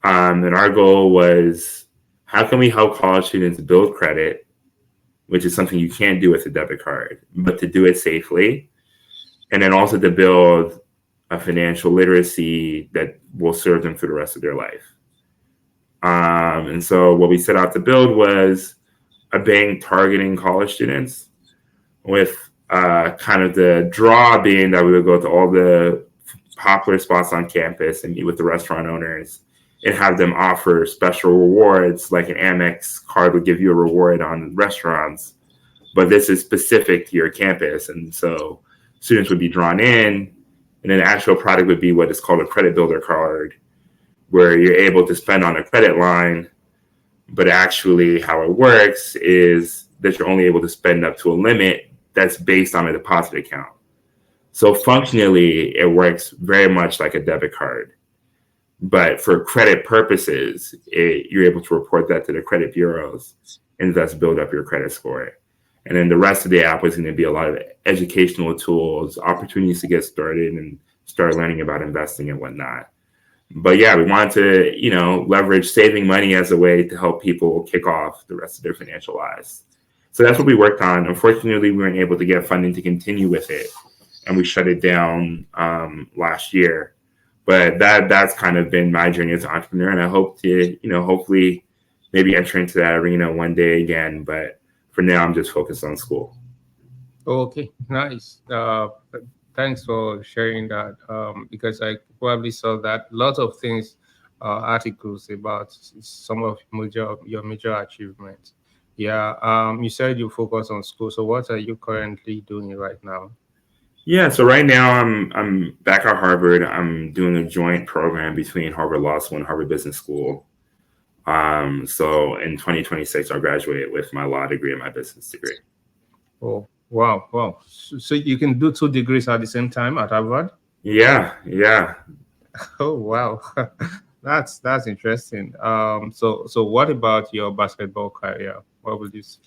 And our goal was, how can we help college students build credit, which is something you can't do with a debit card, but to do it safely, and then also to build a financial literacy that will serve them for the rest of their life. And so what we set out to build was a bank targeting college students, with kind of the draw being that we would go to all the popular spots on campus and meet with the restaurant owners and have them offer special rewards, like an Amex card would give you a reward on restaurants, but this is specific to your campus. And so students would be drawn in, and then the actual product would be what is called a credit builder card, where you're able to spend on a credit line, but actually how it works is that you're only able to spend up to a limit that's based on a deposit account. So functionally, it works very much like a debit card. But for credit purposes, you're able to report that to the credit bureaus and thus build up your credit score. And then the rest of the app was going to be a lot of educational tools, opportunities to get started and start learning about investing and whatnot. But yeah, we wanted to, leverage saving money as a way to help people kick off the rest of their financial lives. So that's what we worked on. Unfortunately, we weren't able to get funding to continue with it, and we shut it down last year. But that's kind of been my journey as an entrepreneur, and I hope to, hopefully maybe enter into that arena one day again. But for now, I'm just focused on school. Okay, nice. Thanks for sharing that, because I probably saw that lots of things, articles about some of your major achievements. Yeah, you said you focus on school. So what are you currently doing right now? Yeah, so right now I'm back at Harvard. I'm doing a joint program between Harvard Law School and Harvard Business School. So in 2026, I'll graduate with my law degree and my business degree. Oh, wow. So you can do 2 degrees at the same time at Harvard? Yeah. Oh, wow. That's interesting. So what about your basketball career? What would you say?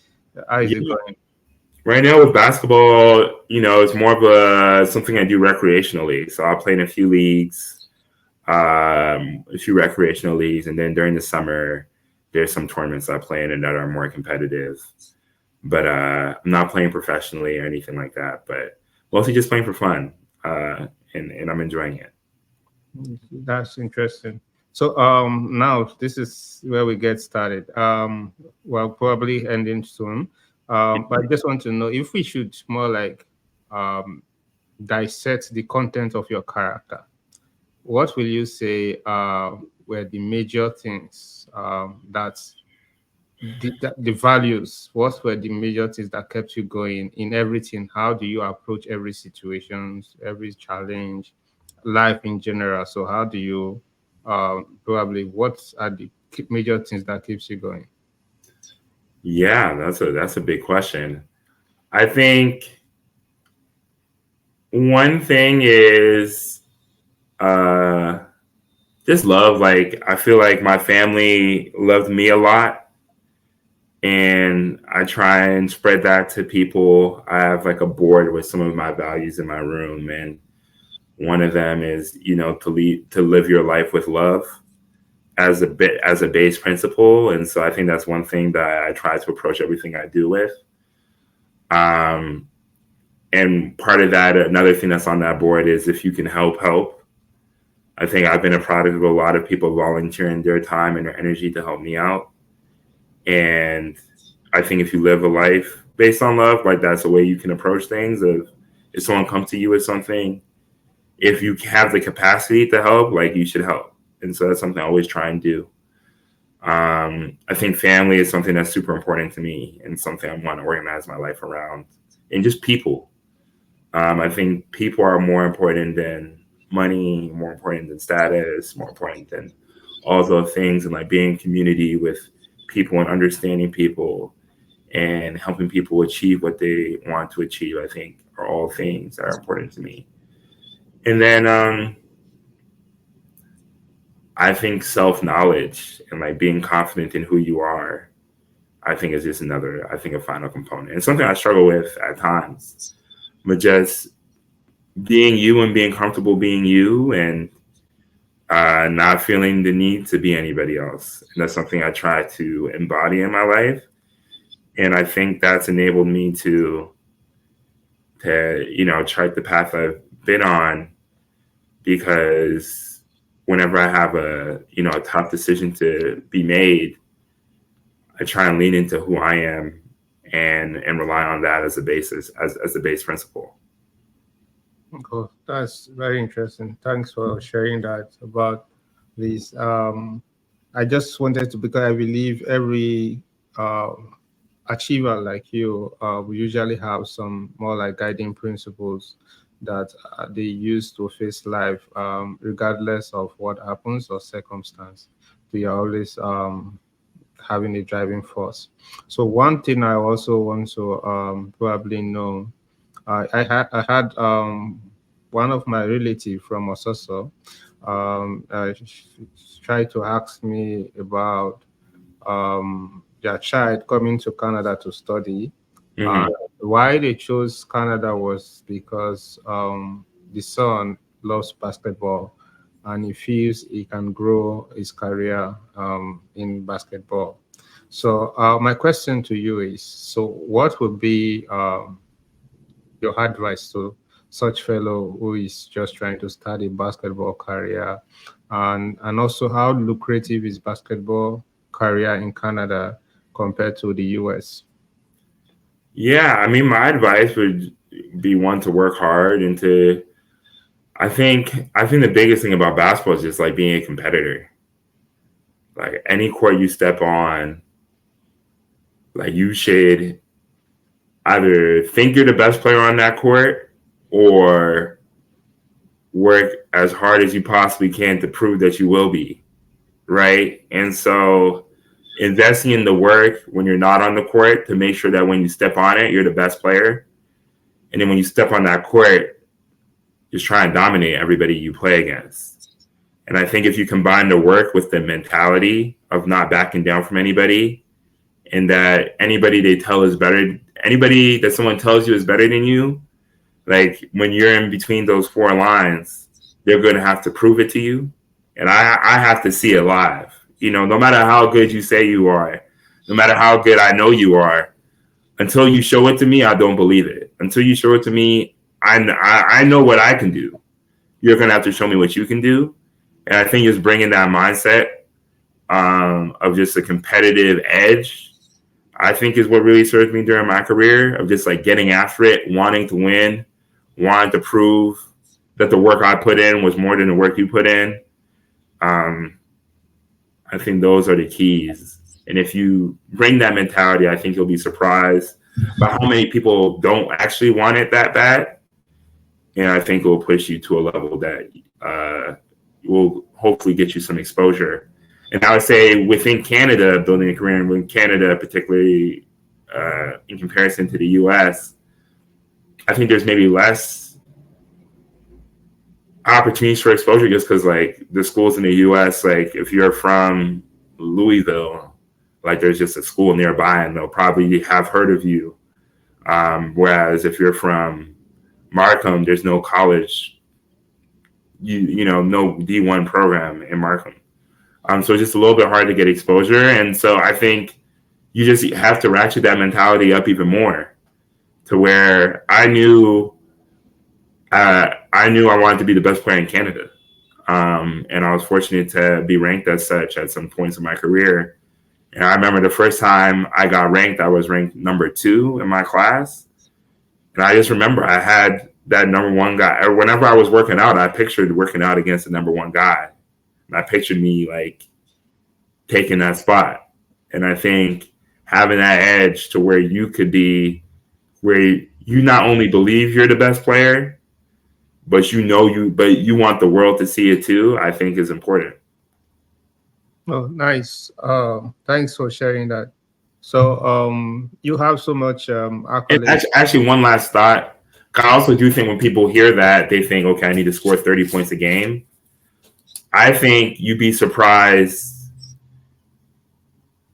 How is it going? Right now with basketball, it's more of something I do recreationally. So I'll play in a few leagues, a few recreational leagues, and then during the summer, there's some tournaments I play in that are more competitive. But I'm not playing professionally or anything like that. But mostly just playing for fun, and I'm enjoying it. That's interesting. So now this is where we get started. Well, probably ending soon. But I just want to know if we should more like dissect the content of your character. What will you say were the major things that the values. What were the major things that kept you going in everything? How do you approach every situation, every challenge, life in general? So how do you probably what are the major things that keeps you going? Yeah, that's a big question. I think one thing is uh just love. Like I feel like my family loved me a lot, and I try and spread that to people. I have like a board with some of my values in my room, and one of them is, to live your life with love as a base principle. And so I think that's one thing that I try to approach everything I do with. Um, and part of that, another thing that's on that board is if you can help. I think I've been a product of a lot of people volunteering their time and their energy to help me out. And I think if you live a life based on love, like that's a way you can approach things. If someone comes to you with something, if you have the capacity to help, like you should help. And so that's something I always try and do. I think family is something that's super important to me and something I want to organize my life around. And just people. I think people are more important than money, more important than status, more important than all those things. And like being in community with people and understanding people and helping people achieve what they want to achieve, I think are all things that are important to me. And then I think self knowledge and like being confident in who you are, I think is just another, I think, a final component. And something I struggle with at times, but just being you and being comfortable being you and not feeling the need to be anybody else. And that's something I try to embody in my life. And I think that's enabled me to chart the path I've been on, because whenever I have a tough decision to be made, I try and lean into who I am and rely on that as a basis, as a base principle. Cool. That's very interesting. Thanks for sharing that about this. I just wanted to, because I believe every achiever like you we usually have some more like guiding principles that they use to face life, regardless of what happens or circumstance. They are always having a driving force. So one thing I also want to probably know, I had one of my relative from Ososo tried to ask me about their child coming to Canada to study. Uh, Hmm. why they chose Canada was because the son loves basketball and he feels he can grow his career in basketball. So my question to you is, so what would be your advice to such fellow who is just trying to start a basketball career, and also how lucrative is basketball career in Canada compared to the US? Yeah, I mean, my advice would be one to work hard and to. I think the biggest thing about basketball is just like being a competitor. Like any court you step on, like you should either think you're the best player on that court or work as hard as you possibly can to prove that you will be, right? And so investing in the work when you're not on the court to make sure that when you step on it, you're the best player. And then when you step on that court, just try and dominate everybody you play against. And I think if you combine the work with the mentality of not backing down from anybody, and that anybody that someone tells you is better than you, like when you're in between those four lines, they're going to have to prove it to you. And I have to see it live. No matter how good you say you are, no matter how good I know you are, until you show it to me, I don't believe it. Until you show it to me, I know what I can do. You're going to have to show me what you can do. And I think it's bringing that mindset of just a competitive edge, I think is what really served me during my career, of just like getting after it, wanting to win, wanting to prove that the work I put in was more than the work you put in. Um, I think those are the keys. And if you bring that mentality, I think you'll be surprised by how many people don't actually want it that bad. And I think it will push you to a level that will hopefully get you some exposure. And I would say within Canada, building a career in Canada, particularly in comparison to the US, I think there's maybe less opportunities for exposure just because like the schools in the US, like if you're from Louisville, like there's just a school nearby and they'll probably have heard of you. Whereas if you're from Markham, there's no college, no D1 program in Markham. So it's just a little bit hard to get exposure. And so I think you just have to ratchet that mentality up even more to where I knew I wanted to be the best player in Canada. And I was fortunate to be ranked as such at some points in my career. And I remember the first time I got ranked, I was ranked number 2 in my class. And I just remember I had that number 1 guy. Or whenever I was working out, I pictured working out against the number 1 guy. And I pictured me like taking that spot. And I think having that edge to where you could be, where you not only believe you're the best player, but you want the world to see it too, I think is important. Oh, nice. Thanks for sharing that. So you have so much accolades. Actually, one last thought. I also do think when people hear that, they think, okay, I need to score 30 points a game. I think you'd be surprised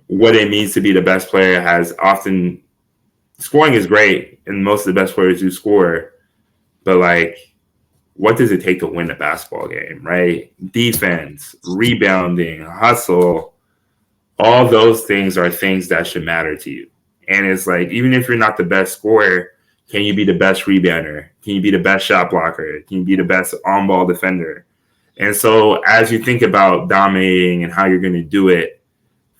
what it means to be the best player. Has often scoring is great, and most of the best players do score, but like, what does it take to win a basketball game, right? Defense, rebounding, hustle, all those things are things that should matter to you. And it's like, even if you're not the best scorer, can you be the best rebounder? Can you be the best shot blocker? Can you be the best on-ball defender? And so as you think about dominating and how you're going to do it,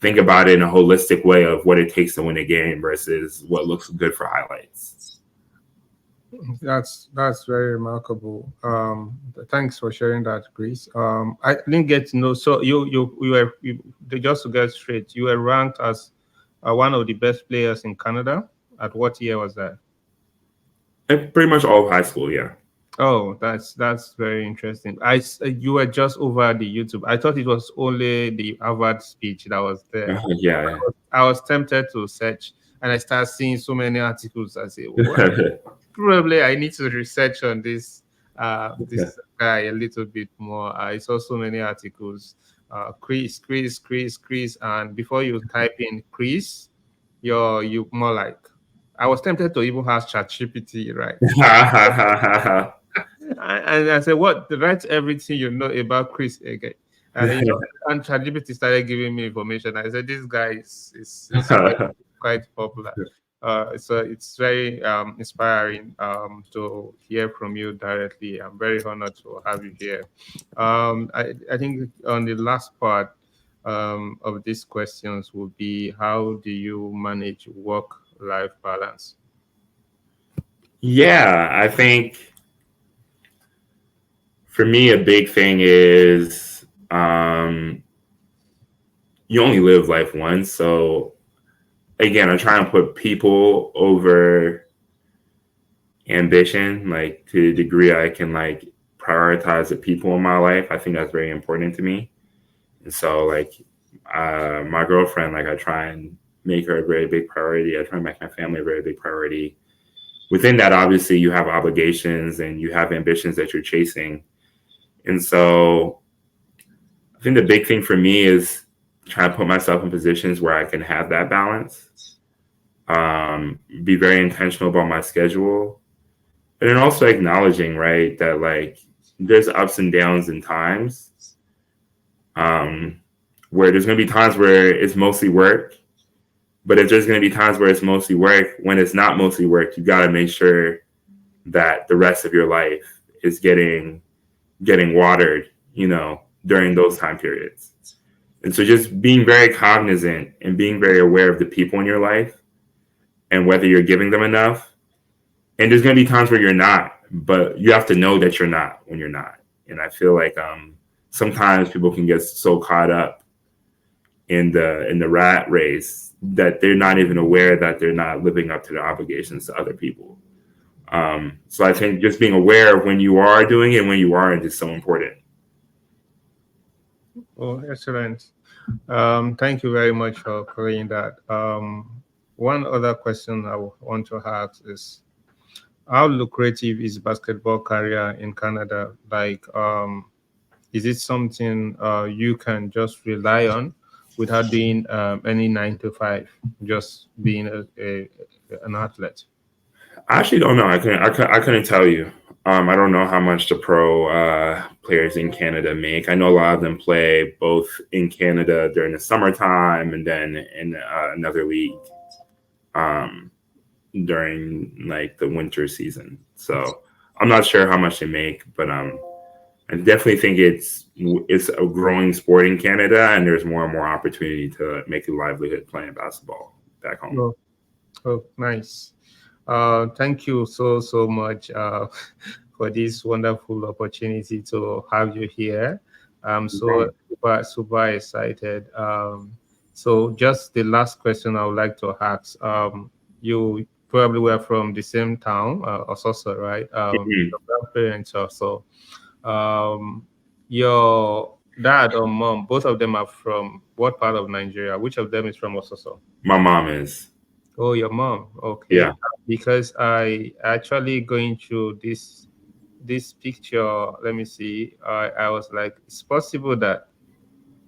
think about it in a holistic way of what it takes to win a game versus what looks good for highlights. That's very remarkable. Thanks for sharing that, Chris. I didn't get to know. So just to get straight, you were ranked as one of the best players in Canada. At what year was that? Pretty much all of high school, yeah. Oh, that's very interesting. You were just over the YouTube. I thought it was only the Harvard speech that was there. Yeah. I was tempted to search, and I started seeing so many articles. I say, well, probably I need to research on this guy a little bit more. I saw so many articles. Chris, and before you type in Chris, you more like. I was tempted to even ask ChatGPT, right? And I said, "What? Write everything you know about Chris again." And and ChatGPT started giving me information. I said, "This guy is quite popular." So it's very inspiring to hear from you directly. I'm very honored to have you here. I think on the last part of these questions would be, how do you manage work-life balance? Yeah, I think for me, a big thing is you only live life once. So again, I try and put people over ambition, like to the degree I can like prioritize the people in my life. I think that's very important to me. And so like my girlfriend, like I try and make her a very big priority. I try and make my family a very big priority. Within that, obviously, you have obligations and you have ambitions that you're chasing. And so I think the big thing for me is trying to put myself in positions where I can have that balance, be very intentional about my schedule, and then also acknowledging, right, that like there's ups and downs in times where there's going to be times where it's mostly work. But if there's going to be times where it's mostly work, when it's not mostly work, you got to make sure that the rest of your life is getting watered, during those time periods. And so just being very cognizant and being very aware of the people in your life and whether you're giving them enough. And there's going to be times where you're not, but you have to know that you're not when you're not. And I feel like sometimes people can get so caught up in the rat race that they're not even aware that they're not living up to their obligations to other people. So I think just being aware of when you are doing it and when you aren't is so important. Oh, excellent. Thank you very much for covering that. One other question I want to ask is, how lucrative is basketball career in Canada? Like, is it something you can just rely on without doing any 9 to 5, just being an athlete? I actually don't know. I couldn't tell you. I don't know how much the pro players in Canada make. I know a lot of them play both in Canada during the summertime and then in another league um, during like the winter season. So I'm not sure how much they make, but I definitely think it's a growing sport in Canada, and there's more and more opportunity to make a livelihood playing basketball back home. Oh, oh, nice. Thank you so much for this wonderful opportunity to have you here. I'm so super excited. So just the last question I would like to ask. You probably were from the same town, Ososo, right? Mhm. Your grandparents also. Um, your dad or mom, both of them are from what part of Nigeria? Which of them is from Ososo? My mom is. Oh, your mom. Okay. Yeah. Because I actually going through this picture. Let me see. I was like, it's possible that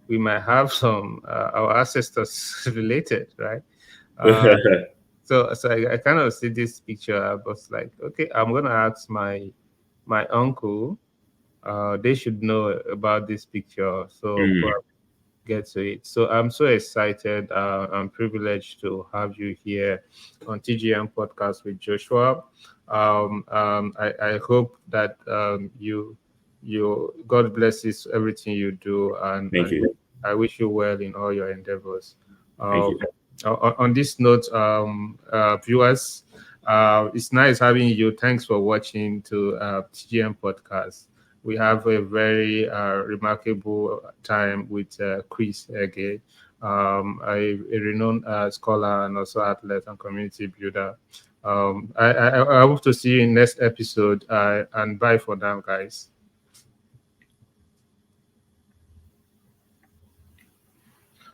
we might have some our ancestors related, right? Uh, so I kind of see this picture. I was like, okay, I'm gonna ask my uncle. They should know about this picture. So Mhm. get to it. So I'm so excited. I'm privileged to have you here on TGM podcast with Joshua. I hope that you God blesses everything you do, Thank and you. I wish you well in all your endeavors. Thank Um, you. on this note, viewers, it's nice having you. Thanks for watching to TGM podcast. We have a very remarkable time with Chris Ege, a renowned scholar and also athlete and community builder. I hope to see you in next episode, and bye for now, guys.